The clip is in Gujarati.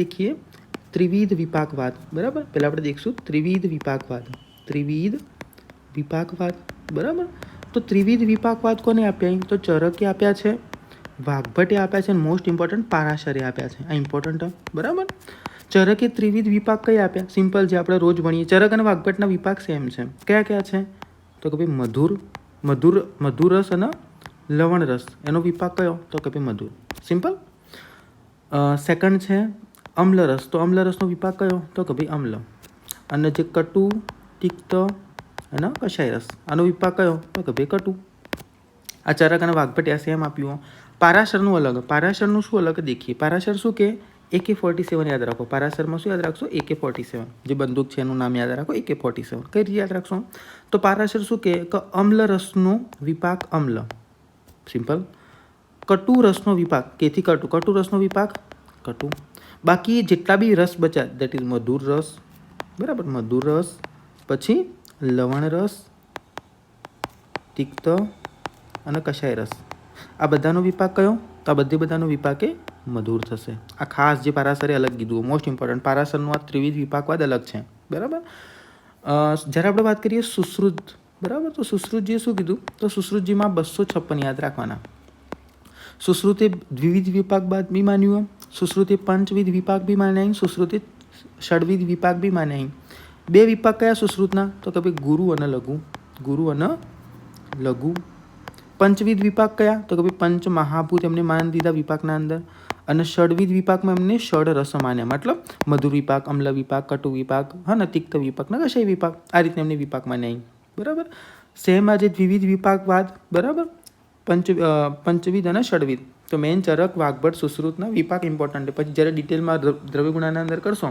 देखिए त्रिविध विपाकवाद, बराबर। पहला આપણે देखશું त्रिविध विपाकवाद, त्रिविध विपाकवाद, बराबर। तो त्रिविध विपाकवाद कोने आप्या? तो चरके आप्या छे, वाघभटे आप्या छे, मोस्ट इम्पोर्टન્ટ पाराशरे आप्या छे। आ इम्पोर्टન્ટ, बराबर। चरके त्रिविध विपाक कई आप्या? सिंपल जे આપણે રોજ ભણીએ। ચરક અને વાઘભટના વિપાક સેમ છે। કયા કયા છે? તો કે ભાઈ મધુર રસ અને લવણ રસ, એનો વિપાક કયો? તો કે ભાઈ મધુર, સિમ્પલ। સેકન્ડ છે અમ્લ રસ, તો અમ્લ રસનો વિપાક કયો? તો કે ભાઈ અમ્લ। અને જે કટુ, તિક્ત અને કષાય રસ, આનો વિપાક કયો? તો કે ભાઈ કટુ। આ ચરક અને વાઘભટે સેમ આપ્યું। પારાશરનું અલગ, પારાશરનું શું અલગ દેખીએ। પારાશર શું કે AK-47 યાદ રાખો। પારાશરમાં શું યાદ રાખશો? AK-47, જે બંદૂક છે એનું નામ યાદ રાખો, AK-47। કઈ રીતે યાદ રાખશો? તો પારાશર શું કે અમ્લ રસનો વિપાક અમ્લ, સિમ્પલ। કટુ રસનો વિપાક, કેથી કટુ, કટુ રસનો વિપાક કટુ। બાકી જેટલા બી રસ બચ્યા દેટ ઇઝ મધુર રસ, બરાબર, મધુર રસ, પછી લવણ રસ, તિક્ત અને કષાય રસ, આ બધાનો વિપાક કયો? તો આ બધાનો વિપાક એ મધુર થશે। આ ખાસ જે પારાશરે અલગ કીધું, મોસ્ટ ઇમ્પોર્ટન્ટ, પારાશરનું આ ત્રિવિધ વિપાકવાદ અલગ છે, બરાબર। જ્યારે આપણે વાત કરીએ સુશ્રુત, બરાબર, તો સુશ્રુતજીએ શું કીધું? તો સુશ્રુતજીમાં 256 યાદ રાખવાના। सुश्रुते द्विविध विपाक बाद भी मान्યું, सुश्रुते पंचविध विपाक भी मान्या, सुश्रुते षडविध विपाक भी मान्या। બે વિપાક કયા સુશ્રુતના? તો કે ભાઈ ગુરુ અને લઘુ, ગુરુ અને લઘુ। પંચવિધ વિપાક કયા? તો કે ભાઈ પંચ મહાભૂત એમને માન દીધા વિપાકના અંદર। અને ષડવિધ વિપાકમાં એમને ષડ રસ માન્યા, મતલબ મધુર વિપાક, અમ્લ વિપાક, કટુ વિપાક, હા ને, તિક્ત વિપાક ને કષાય વિપાક, આ રીતે એમને વિપાક માન્યા, બરાબર। સેમ આજે દ્વિવિધ વિપાકવાદ, બરાબર, પંચવિધ અને ષડવિધ। તો મેઇન ચરક, વાઘભટ, સુશ્રુતના વિપાક ઇમ્પોર્ટન્ટ છે। પછી જ્યારે ડિટેલમાં દ્રવ્યગુણાના અંદર કરશો